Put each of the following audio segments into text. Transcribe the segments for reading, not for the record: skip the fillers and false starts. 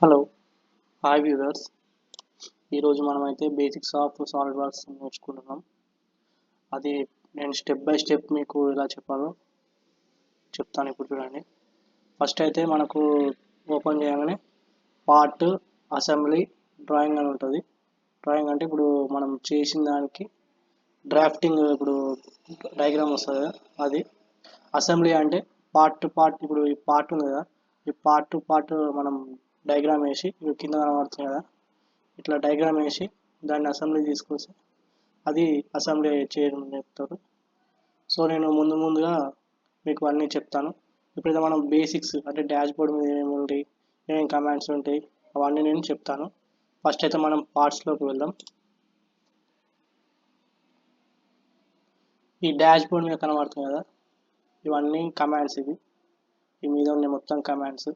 Hello hi viewers. ఈరోజు మనమైతే basics of solid works నేర్చుకుంటున్నాం. అది నేను స్టెప్ బై స్టెప్ మీకు ఎలా చెప్పాలో చెప్తాను. ఇప్పుడు చూడండి. ఫస్ట్ అయితే మనకు ఓపెన్ చేయగానే పార్ట్, అసెంబ్లీ, డ్రాయింగ్ అని ఉంటుంది. డ్రాయింగ్ అంటే ఇప్పుడు మనం చేసిన దానికి డ్రాఫ్టింగ్, ఇప్పుడు డయాగ్రామ్ వస్తుంది కదా అది. అసెంబ్లీ అంటే పార్ట్ ఇప్పుడు ఈ పార్ట్ ఉంది కదా, ఈ పార్ట్ మనం డయాగ్రామ్ వేసి ఇవి కింద కనబడుతుంది కదా, ఇట్లా డయాగ్రామ్ వేసి దాన్ని అసెంబ్లీ తీసుకొస్తే అది అసెంబ్లీ చేయడం చెప్తారు. సో నేను ముందుగా మీకు అన్నీ చెప్తాను. ఇప్పుడైతే మనం బేసిక్స్ అంటే డాష్ బోర్డ్ మీద ఏమేమి ఉంటాయి, ఏమేమి కమాండ్స్ ఉంటాయి అవన్నీ నేను చెప్తాను. ఫస్ట్ అయితే మనం పార్ట్స్లోకి వెళ్దాం. ఈ డాష్ బోర్డ్ మీద కనబడుతుంది కదా, ఇవన్నీ కమాండ్స్. ఈ మీద ఉన్న మొత్తం కమాండ్స్.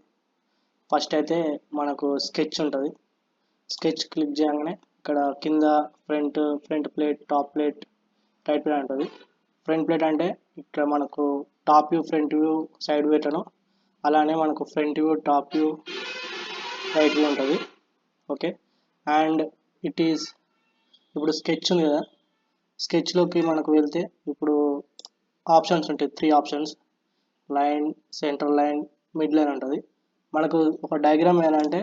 ఫస్ట్ అయితే మనకు స్కెచ్ ఉంటుంది. స్కెచ్ క్లిక్ చేయగానే ఇక్కడ కింద front plate, top plate, right plate ఉంటుంది. ఫ్రంట్ ప్లేట్ అంటే ఇక్కడ మనకు top view, front view, side పెట్టడం. అలానే మనకు front view, top view, right view ఉంటుంది. ఓకే. అండ్ ఇట్ ఈస్ ఇప్పుడు స్కెచ్ ఉంది కదా, స్కెచ్లోకి మనకు వెళ్తే ఇప్పుడు ఆప్షన్స్ ఉంటాయి. 3 options: line, centre line, mid line ఉంటుంది. మనకు ఒక డయాగ్రామ్ వేయాలంటే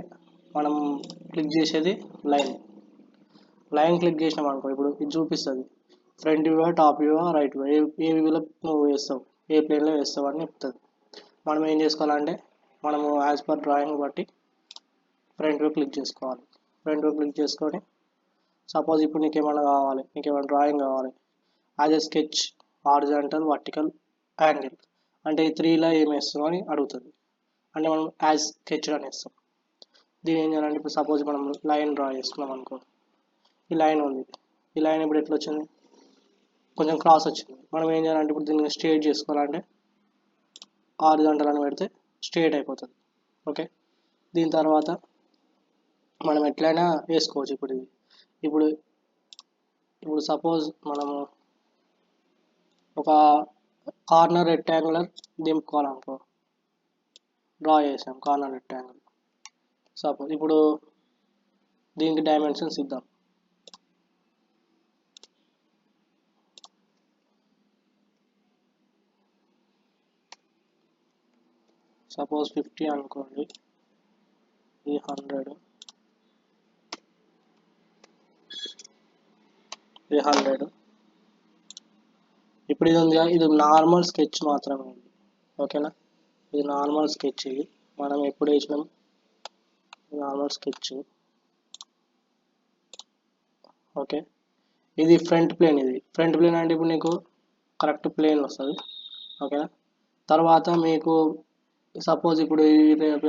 మనం క్లిక్ చేసేది లైన్ క్లిక్ చేసినాం అనుకో, ఇప్పుడు ఇది చూపిస్తుంది front view, top view, right view, ఏ వ్యూలో నువ్వు వేస్తావు, ఏ ప్లేన్లో వేస్తావు అని చెప్తుంది. మనం ఏం చేసుకోవాలంటే మనము యాజ్ పర్ డ్రాయింగ్ బట్టి ఫ్రంట్ వ్యూ క్లిక్ చేసుకోవాలి. ఫ్రంట్ వ్యూ క్లిక్ చేసుకొని సపోజ్ ఇప్పుడు నీకేమైనా డ్రాయింగ్ కావాలి, as a sketch, horizontal, vertical, angle అంటే ఈ 3లో ఏం వేస్తావు అని అడుగుతుంది. అంటే మనం యాజ్ స్కెచ్ అని వేస్తాం. దీని ఏం చేయాలంటే ఇప్పుడు సపోజ్ మనం లైన్ డ్రా చేసుకున్నాం అనుకో, ఈ లైన్ ఉంది. ఈ లైన్ ఇప్పుడు ఎట్లా వచ్చింది, కొంచెం క్రాస్ వచ్చింది. మనం ఏం చేయాలంటే ఇప్పుడు దీన్ని స్ట్రేట్ చేసుకోవాలంటే హారిజాంటల్ అని పెడితే స్ట్రేట్ అయిపోతుంది. ఓకే. దీని తర్వాత మనం ఎట్లయినా వేసుకోవచ్చు. ఇప్పుడు సపోజ్ మనము ఒక కార్నర్ రెక్టాంగులర్ దింపుకోవాలనుకో, డ్రా చేసాం కార్నర్ రెక్టాంగిల్. సపోజ్ ఇప్పుడు దీనికి డైమెన్షన్స్ ఇద్దాం. సపోజ్ 50 అనుకోండి, ఇది 100, ఇది 100. ఇప్పుడు ఇది ఉంది, ఇది నార్మల్ స్కెచ్ మాత్రమే. ఓకేనా, ఇది నార్మల్ స్కెచ్. ఇది మనం ఎప్పుడు వేసినాం నార్మల్ స్కెచ్. ఓకే. ఇది ఫ్రంట్ ప్లేన్. ఇది ఫ్రంట్ ప్లేన్ అంటే ఇప్పుడు నీకు కరెక్ట్ ప్లేన్ వస్తుంది. ఓకేనా. తర్వాత మీకు సపోజ్ ఇప్పుడు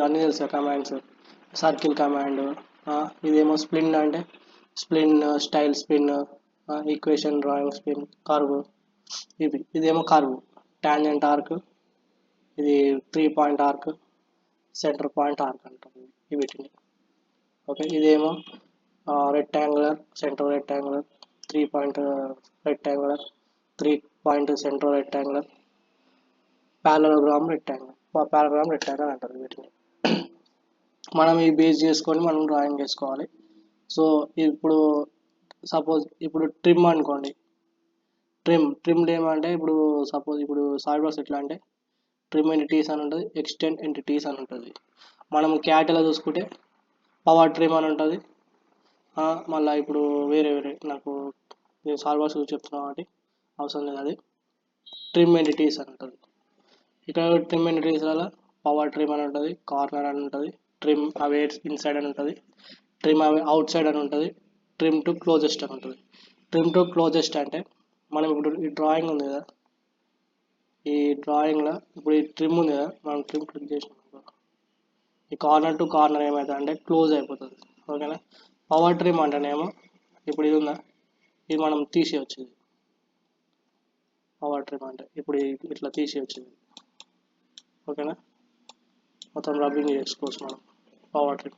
అన్నీ తెలుసు కమాండ్స్. సర్కిల్ కమాండ్, ఇదేమో స్ప్లిన్ అంటే spline, style spin, equation drawing spin, curve. ఇదేమో కర్వ్, టాంజెంట్ ఆర్క్, ఇది 3 point arc, centre point arc అంటారు వీటిని. ఓకే. ఇదేమో rectangular, centre rectangular, 3 point rectangular, 3 point centre rectangular, parallelogram rectangular అంటారు వీటిని. మనం ఈ బేస్ చేసుకొని మనం డ్రాయింగ్ చేసుకోవాలి. సో ఇప్పుడు సపోజ్ ఇప్పుడు ట్రిమ్ అనుకోండి. ట్రిమ్డ్ ఏమంటే ఇప్పుడు సపోజ్ ఇప్పుడు సాలిడ్ వర్క్స్ ఎట్లా అంటే ట్రిమ్ ఎంటిటీస్ అని ఉంటుంది, ఎక్స్టెండ్ ఎంటిటీస్ అని ఉంటుంది. మనం క్యాటలో చూసుకుంటే పవర్ ట్రిమ్ అని ఉంటుంది. మళ్ళీ ఇప్పుడు వేరే నాకు నేను సాలిడ్ వర్క్స్ చెప్తున్నాను కాబట్టి అవసరం లేదు. అది ట్రిమ్ ఎంటిటీస్ అని ఉంటుంది. ఇక్కడ ట్రిమ్ ఎంటిటీస్లలో పవర్ ట్రిమ్ అని ఉంటుంది, కార్నర్ అని ఉంటుంది, ట్రిమ్ అవే ఇన్సైడ్ అని ఉంటుంది, ట్రిమ్ అవే అవుట్ సైడ్ అని ఉంటుంది, ట్రిమ్ టు క్లోజెస్ట్ అని ఉంటుంది. ట్రిమ్ టు క్లోజెస్ట్ అంటే మనం ఇప్పుడు ఈ డ్రాయింగ్ ఉంది కదా, ఈ డ్రాయింగ్లో ఇప్పుడు ఈ ట్రిమ్ ఉంది కదా, మనం ట్రిమ్ క్లిక్ చేసినాం ఈ కార్నర్ టు కార్నర్ ఏమవుతుంది అంటే క్లోజ్ అయిపోతుంది. ఓకేనా. పవర్ ట్రిమ్ అంటేనేమో ఇప్పుడు ఇది ఉందా, ఇది మనం తీసేయచ్చు. పవర్ ట్రిమ్ అంటే ఇప్పుడు ఇట్లా తీసేయచ్చు. ఓకేనా. మొత్తం రబ్బింగ్ చేసుకోవచ్చు మనం. Power trim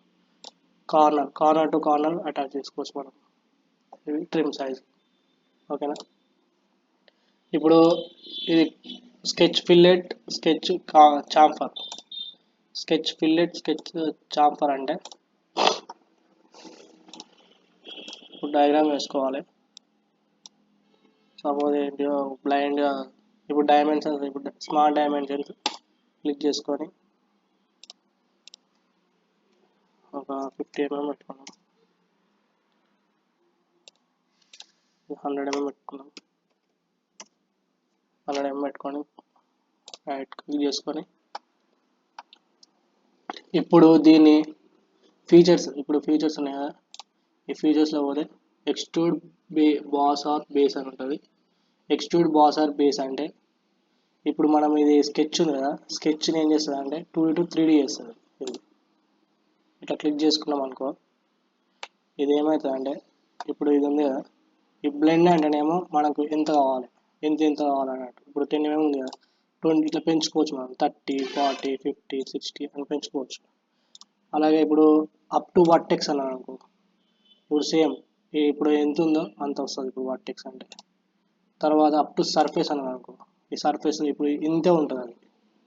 corner to corner attach చేసుకోవచ్చు మనం. ఇది ట్రిమ్ సైజ్. ఓకేనా. ఇప్పుడు ఇది sketch fillet, sketch chamfer. Sketch fillet, sketch chamfer అంటే ఇప్పుడు డయాగ్రామ్ వేసుకోవాలి. సపోజ్ ఏంటి బ్లైండ్ ఇప్పుడు డైమెన్షన్స్, ఇప్పుడు స్మాల్ డైమెన్షన్స్ క్లిక్ చేసుకొని ఒక 50 mm పెట్టుకున్నాం, 100 mm పెట్టుకున్నాం, 100 mm పెట్టుకొని రైట్ క్లిక్ చేసుకొని ఇప్పుడు దీని ఇప్పుడు ఫీచర్స్ ఉన్నాయి కదా, ఈ ఫీచర్స్లో పోతే ఎక్స్ట్రూడ్ బాస్ ఆర్ బేస్ అని ఉంటుంది. ఎక్స్ట్రూడ్ బాస్ ఆర్ బేస్ అంటే ఇప్పుడు మనం ఇది స్కెచ్ ఉంది కదా, స్కెచ్ని ఏం చేస్తుంది అంటే 2D to 3D చేస్తుంది. ఇది ఇట్లా క్లిక్ చేసుకున్నాం అనుకో, ఇది ఏమవుతుంది అంటే ఇప్పుడు ఇది ఉంది కదా, ఈ బ్లెండ్ అంటేనేమో మనకు ఎంత కావాలి, ఎంత కావాలన్నట్టు. ఇప్పుడు 10 mm ఉంది కదా, 20 ఇట్లా పెంచుకోవచ్చు మనం, 30, 40, 50, 60 అని పెంచుకోవచ్చు. అలాగే ఇప్పుడు అప్ టు వర్టెక్స్ అన్నాను అనుకో, ఇప్పుడు సేమ్ ఇప్పుడు ఎంత ఉందో అంత వస్తుంది ఇప్పుడు వర్టెక్స్ అంటే. తర్వాత అప్ టు సర్ఫేస్ అన్నాను అనుకో, ఈ సర్ఫేస్ ఇప్పుడు ఇంతే ఉంటుంది, అది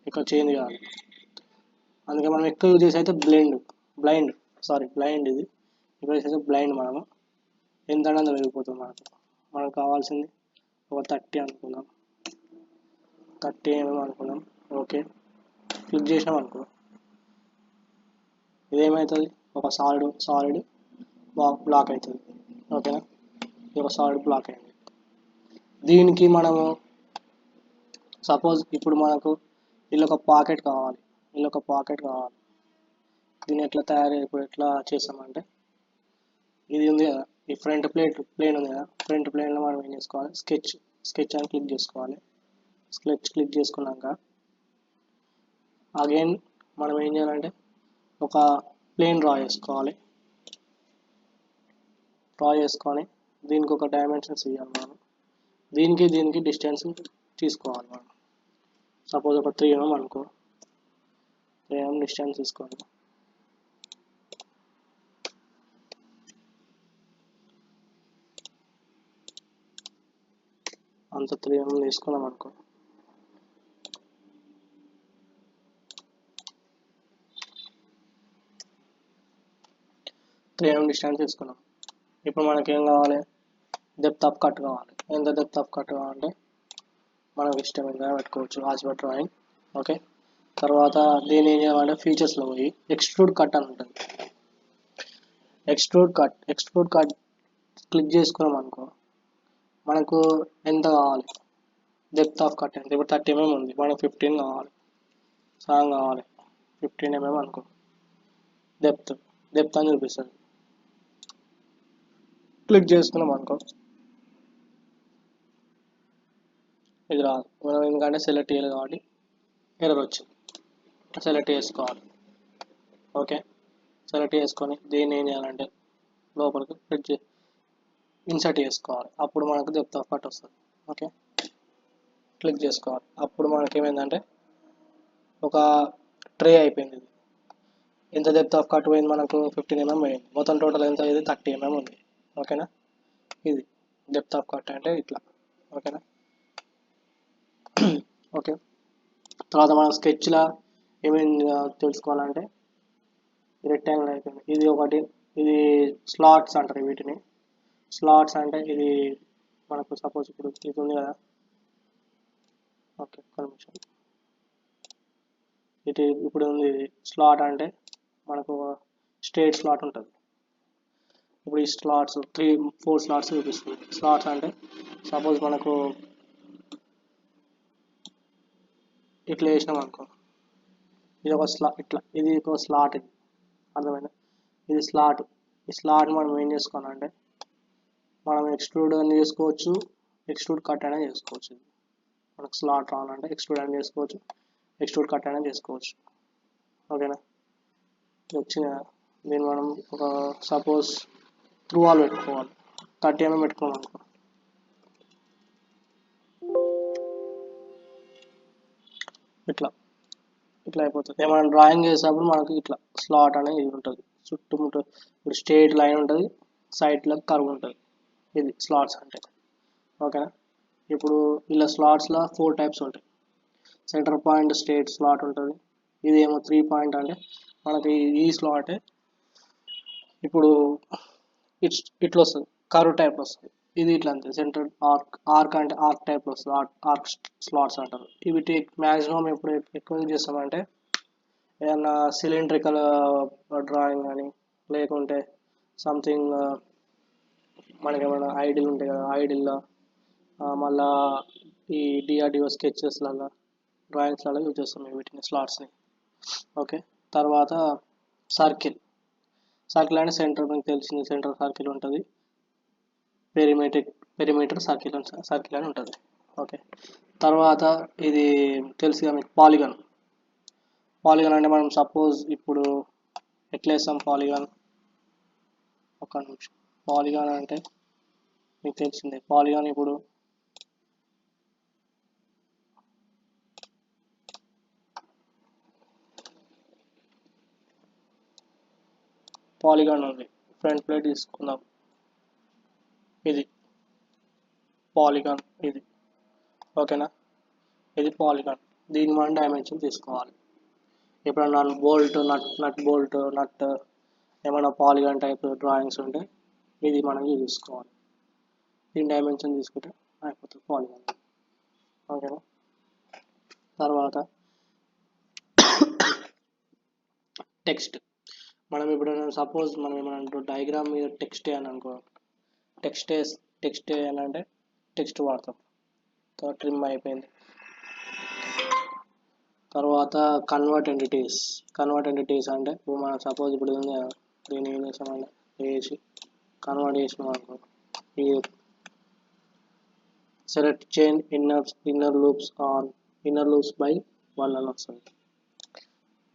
ఇక్కడ చేంజ్ కాదు. అందుకే మనం ఎక్కువ యూజ్ చేసి అయితే బ్లైండ్ ఇది ఎక్కువ చేసి అయితే బ్లైండ్. మనము ఎంత అనేది వెళ్ళిపోతుంది. మనకు కావాల్సింది ఒక 30 అనుకుందాం, 30 mm అనుకుందాం. ఓకే క్లిక్ చేసినాం అనుకో, ఇదేమవుతుంది ఒక సాలిడ్ బ్లాక్ అవుతుంది. ఓకేనా, ఇది ఒక సాలిడ్ బ్లాక్ అయింది. దీనికి మనము సపోజ్ ఇప్పుడు మనకు ఇలా ఒక పాకెట్ కావాలి, దీన్ని ఇప్పుడు ఎట్లా చేస్తామంటే, ఇది ఉంది కదా, ఈ ఫ్రంట్ ప్లేన్ ఉంది కదా, ఫ్రంట్ ప్లేన్లో మనం ఏం చేసుకోవాలి, స్కెచ్ అని క్లిక్ చేసుకోవాలి. క్లిక్ చేసుకున్నాక అగైన్ మనం ఏం చేయాలంటే ఒక ప్లేన్ డ్రా చేసుకొని దీనికి ఒక డైమెన్షన్స్ ఇవ్వాలి మనం. దీనికి డిస్టెన్స్ తీసుకోవాలి మనం. సపోజ్ ఒక 3 mm అనుకో, 3 mm డిస్టెన్స్ తీసుకోవాలి. అంత 3 mm తీసుకున్నాం అనుకో, డిస్టెన్స్ తీసుకున్నాం. ఇప్పుడు మనకేం కావాలి, డెప్త్ ఆఫ్ కట్ కావాలి. ఎంత డెప్త్ ఆఫ్ కట్ కావాలంటే మనకు ఇష్టమైనగా పెట్టుకోవచ్చు, ఆల్జిబ్రా డ్రాయింగ్. ఓకే, తర్వాత దీన్ని ఏం చేయాలంటే ఫీచర్స్లో పోయి ఎక్స్ట్రూడ్ కట్ అని ఉంటుంది. ఎక్స్ట్రూడ్ కట్ క్లిక్ చేసుకున్నాం అనుకో, మనకు ఎంత కావాలి, డెప్త్ ఆఫ్ కట్ ఎంత. ఇప్పుడు 30 mm ఉంది, మనకు 15 కావాలి, సాంగ్ కావాలి 15 mm అనుకో. డెప్త్ అని చూపిస్తుంది. క్లిక్ చేసుకున్నాం అనుకో, ఇది రాదు. మనం ఎందుకంటే సెలెక్ట్ చేయాలి కాబట్టి ఎర్రర్ వచ్చింది. సెలెక్ట్ చేసుకోవాలి. ఓకే, సెలెక్ట్ చేసుకొని దీన్ని ఏం చేయాలంటే లోపలికి ఇన్సర్ట్ చేసుకోవాలి. అప్పుడు మనకు డెప్త్ ఆఫ్ కట్ వస్తుంది. ఓకే, క్లిక్ చేసుకోవాలి. అప్పుడు మనకి ఏమైందంటే ఒక ట్రే అయిపోయింది. ఇది ఎంత డెప్త్ ఆఫ్ కట్ పోయింది మనకు, 15 mm పోయింది. మొత్తం టోటల్ ఎంత, ఇది 30 mm ఉంది. ఓకేనా, ఇది డెప్త్ ఆఫ్ కట్ అంటే ఇట్లా. ఓకేనా, ఓకే. తర్వాత మనం స్కెచ్లా ఏమేమి తెలుసుకోవాలంటే, రెక్టాంగిల్ అయిపోయింది. ఇది స్లాట్స్ అంటారు వీటిని. స్లాట్స్ అంటే ఇది మనకు సపోజ్ ఇప్పుడు ఇది ఉంది కదా, ఓకే ఒక్క నిమిషం. ఇప్పుడు ఉంది స్లాట్ అంటే మనకు స్ట్రేట్ స్లాట్ ఉంటుంది. ఇప్పుడు ఈ స్లాట్స్ 3-4 స్లాట్స్ చూపిస్తుంది. స్లాట్స్ అంటే సపోజ్ మనకు ఇట్లా వేసినాం అనుకో, ఇది ఒక ఇది ఒక స్లాట్, ఇది అర్థమైందా, ఇది స్లాట్. ఈ స్లాట్ మనం ఏం చేసుకోవాలంటే మనం ఎక్స్ట్రూడ్ అని చేసుకోవచ్చు, ఎక్స్ట్రూడ్ కట్ అయినా చేసుకోవచ్చు. మనకు స్లాట్ రావాలంటే ఎక్స్ట్రూడ్ అని చేసుకోవచ్చు, ఎక్స్ట్రూడ్ కట్ అయినా చేసుకోవచ్చు. ఓకేనా, వచ్చిన దీన్ని మనం ఒక సపోజ్ త్రూ వాల్ పెట్టుకోవాలి, 30 mm పెట్టుకోవాలి అనుకో. ఇట్లా అయిపోతుంది. మనం డ్రాయింగ్ చేసేటప్పుడు మనకు ఇట్లా స్లాట్ అనేది ఉంటుంది. చుట్టుముట్టు ఇప్పుడు స్ట్రేట్ లైన్ ఉంటుంది, సైడ్లో కర్వ్ ఉంటుంది. ఇది స్లాట్స్ అంటే. ఓకేనా, ఇప్పుడు ఇలా స్లాట్స్లో 4 టైప్స్ ఉంటాయి. సెంటర్ పాయింట్ స్ట్రేట్ స్లాట్ ఉంటుంది. ఇదేమో 3 పాయింట్ అంటే మనకి ఈ స్లాటే ఇప్పుడు ఇట్లా వస్తుంది. కర్వ్ టైప్ వస్తుంది. ఇది ఇట్లా అంతే సెంటర్ ఆర్క్ అంటే ఆర్క్ టైప్ వస్తుంది. ఆర్క్ స్లాట్స్ అంటారు. ఇవి మ్యాక్సిమం ఎప్పుడు ఎక్కువ యూజ్ చేస్తామంటే ఏదన్నా సిలిండ్రికల్ డ్రాయింగ్ కానీ లేకుంటే సంథింగ్ మనకి ఏమైనా ఐడిల్ ఉంటాయి కదా ఐడిల్లో మళ్ళా ఈ డిఆర్డిఓ స్కెచెస్లలో డ్రాయింగ్స్లలో యూజ్ చేస్తాం వీటిని స్లాట్స్ని. ఓకే, తర్వాత సర్కిల్. సర్కిల్ అంటే సెంటర్, మీకు తెలిసింది సెంటర్ సర్కిల్ ఉంటుంది. పెరిమీటర్ సర్కిల్ అని ఉంటుంది. ఓకే, తర్వాత ఇది తెలుసుగా మీకు పాలిగాన్. పాలిగాన్ అంటే మనం సపోజ్ ఇప్పుడు ఎట్లా వేస్తాం పాలిగాన్, ఒక నిమిషం. పాలిగాన్ అంటే మీకు తెలిసిందే. పాలిగాన్ ఇప్పుడు పాలిగాన్ ఉంది. ఫ్రంట్ ప్లేట్ తీసుకుందాం, ఇది పాలిగాన్ ఇది. ఓకేనా, ఇది పాలిగాన్. దీని మనం డైమెన్షన్ తీసుకోవాలి. ఎప్పుడన్నా నట్ బోల్ట్ నట్ ఏమైనా పాలిగాన్ టైప్ డ్రాయింగ్స్ ఉంటే ఇది మనం యూజ్ చేసుకోవాలి. దీని డైమెన్షన్ తీసుకుంటే అయిపోతుంది పాలిగాన్. ఓకేనా, తర్వాత టెక్స్ట్. మనం ఇప్పుడు సపోజ్ మనం ఏమన్నా డయాగ్రామ్ మీద టెక్స్ట్ వేయాలి అనుకో, టెక్స్ట్ వేయాలంటే టెక్స్ట్ వాడతాం. ట్రిమ్ అయిపోయింది. తర్వాత కన్వర్ట్ ఎంటిటీస్ అంటే ఇప్పుడు మనం సపోజ్ ఇప్పుడు దీన్ని ఏం చేసామంటే వేసి కన్వర్ట్ చేసినాం అనుకో, ఈ select change inner loops by 1 అని వస్తుంది.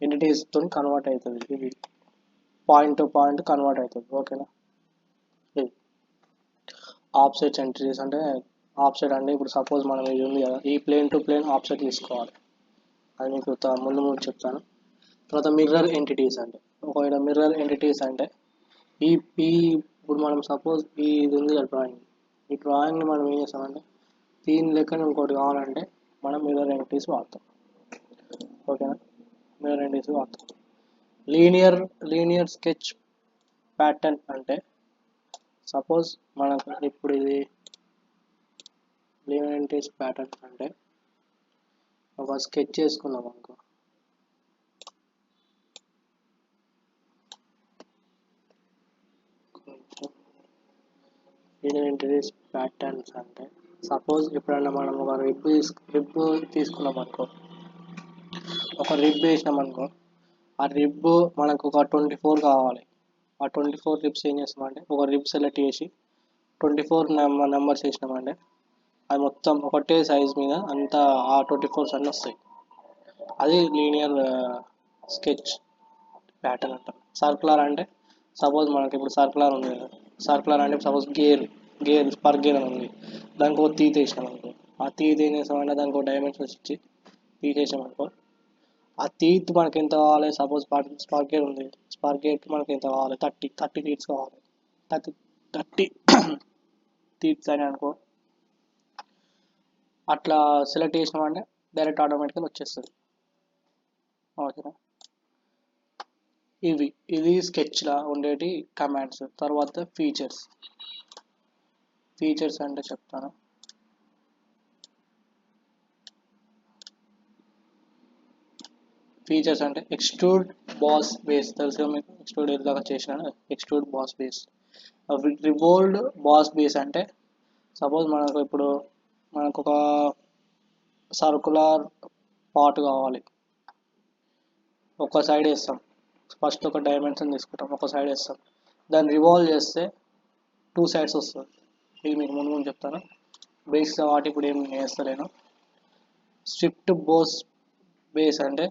ఎంటిటీస్తో కన్వర్ట్ అవుతుంది. ఇది పాయింట్ టు పాయింట్ కన్వర్ట్ అవుతుంది. ఓకేనా, ఇది ఆఫ్సెట్ ఎంటిటీస్ అంటే ఆఫ్సెట్ అంటే ఇప్పుడు సపోజ్ మనం ఇది ఉంది కదా, ఈ ప్లేన్ టు ప్లేన్ ఆఫ్సెట్ తీసుకోవాలి. అది మీకు ముందు చెప్తాను. తర్వాత మిర్రర్ ఎంటిటీస్ అంటే ఒకవేళ మిర్రర్ ఎంటిటీస్ అంటే ఈ ఇప్పుడు మనం సపోజ్ ఇది ఉంది కదా డ్రాయింగ్, ఈ డ్రాయింగ్ని మనం ఏం చేస్తామంటే దీని లెక్కన ఇంకోటి కావాలంటే మనం మిర్రర్ ఎంటిటీస్ వాడతాం. ఓకేనా, మిర్రర్ ఎంటిటీస్ వాడతాం. లీనియర్ స్కెచ్ ప్యాటర్న్ అంటే సపోజ్ మనకు ఇప్పుడు ఇది లీనియర్ ఎంటిటీస్ ప్యాటర్న్ అంటే ఒక స్కెచ్ చేసుకున్నాం అనుకో, లీనియర్ ఎంటిటీస్ ప్యాటర్న్స్ అంటే సపోజ్ ఎప్పుడన్నా మనం ఒక రిబ్ తీసుకున్నాం అనుకో, ఒక రిబ్ వేసినాం అనుకో, ఆ రిబ్ మనకు ఒక 24 కావాలి. ఆ 24 రిబ్స్ ఏం చేస్తామంటే ఒక రిబ్ సెలెక్ట్ చేసి 24 నెంబర్స్ వేసినామంటే అది మొత్తం ఒకటే సైజ్ మీద అంతా ఆ 24 అన్నీ వస్తాయి. అది లీనియర్ స్కెచ్ ప్యాటర్న్ అంటారు. సర్కులర్ అంటే సపోజ్ మనకి ఇప్పుడు సర్కులర్ ఉంది కదా, సర్కులర్ అంటే సపోజ్ పర్ గేర్ అని ఉంది, దానికి ఒక తీత వేసినాం అనుకో, ఆ తీత ఏం చేస్తామంటే దానికి ఒక డైమెన్షన్స్ ఇచ్చి తీసేసాం అనుకో, ఆ తీత్ మనకి ఎంత కావాలి, సపోజ్ స్పార్క్ గేర్ ఉంది, స్పార్క్ గేర్కి మనకి ఎంత కావాలి, 30 తీట్స్ కావాలి. 30 తీట్స్ అని అనుకో, అట్లా సెలెక్ట్ చేసినామంటే డైరెక్ట్ ఆటోమేటిక్గా వచ్చేస్తుంది. ఓకేనా, ఇది స్కెచ్లా ఉండేటి కమాండ్స్. తర్వాత ఫీచర్స్ అంటే చెప్తాను. ఫీచర్స్ అంటే ఎక్స్ట్రూడ్ బాస్ బేస్, తెలుసుగా మీకు ఎక్స్ట్రూడ్ ఎలాగా చేసినాను. Extrude boss base, revolved boss base అంటే సపోజ్ మనకు ఒక సర్కులర్ పార్ట్ కావాలి, ఒక సైడ్ వేస్తాం. ఫస్ట్ ఒక డైమెన్షన్ తీసుకుంటాం, ఒక సైడ్ వేస్తాం, దాన్ని రివాల్వ్ చేస్తే 2 సైడ్స్ వస్తుంది. ఇది మీకు ముందు చెప్తాను. బేస్ వాటి ఇప్పుడు ఏం వేస్తలేను. స్విఫ్ట్ బేస్ అంటే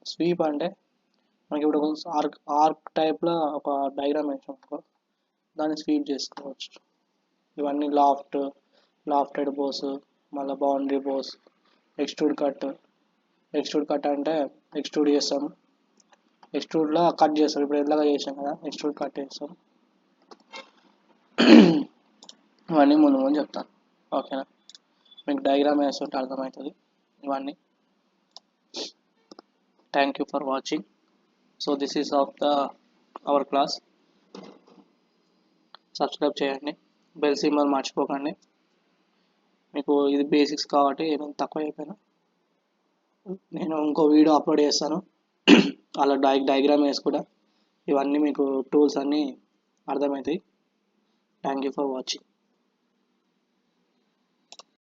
స్వీప్ అంటే మనకి ఇప్పుడు ఆర్క్ టైప్లో ఒక డయాగ్రామ్ వేసాం, దాన్ని స్వీప్ చేసుకోవచ్చు. ఇవన్నీ లాఫ్టెడ్ బోస్, మళ్ళీ బౌండరీ బోస్, ఎక్స్ట్రూడ్ కట్ అంటే ఎక్స్ట్రూడ్ చేస్తాం, ఎక్స్ట్రూడ్లో కట్ చేస్తాం. ఇప్పుడు ఎలాగా చేసాం కదా, ఎక్స్ట్రూడ్ కట్ చేస్తాం. ఇవన్నీ ముందు చెప్తాను. ఓకేనా, మీకు డయాగ్రామ్ వేస్తుంటే అర్థమవుతుంది ఇవన్నీ. Thank you for watching. So this is of our class. Subscribe చేయండి, బెల్ సింబల్ మర్చిపోకండి. మీకు ఇది బేసిక్స్ కాబట్టి నేను తక్కువ అయిపోయినా, నేను ఇంకో వీడియో అప్లోడ్ చేస్తాను. అలా డయాగ్రామ్ వేసి కూడా ఇవన్నీ మీకు టూల్స్ అన్నీ అర్థమవుతాయి. Thank you for watching.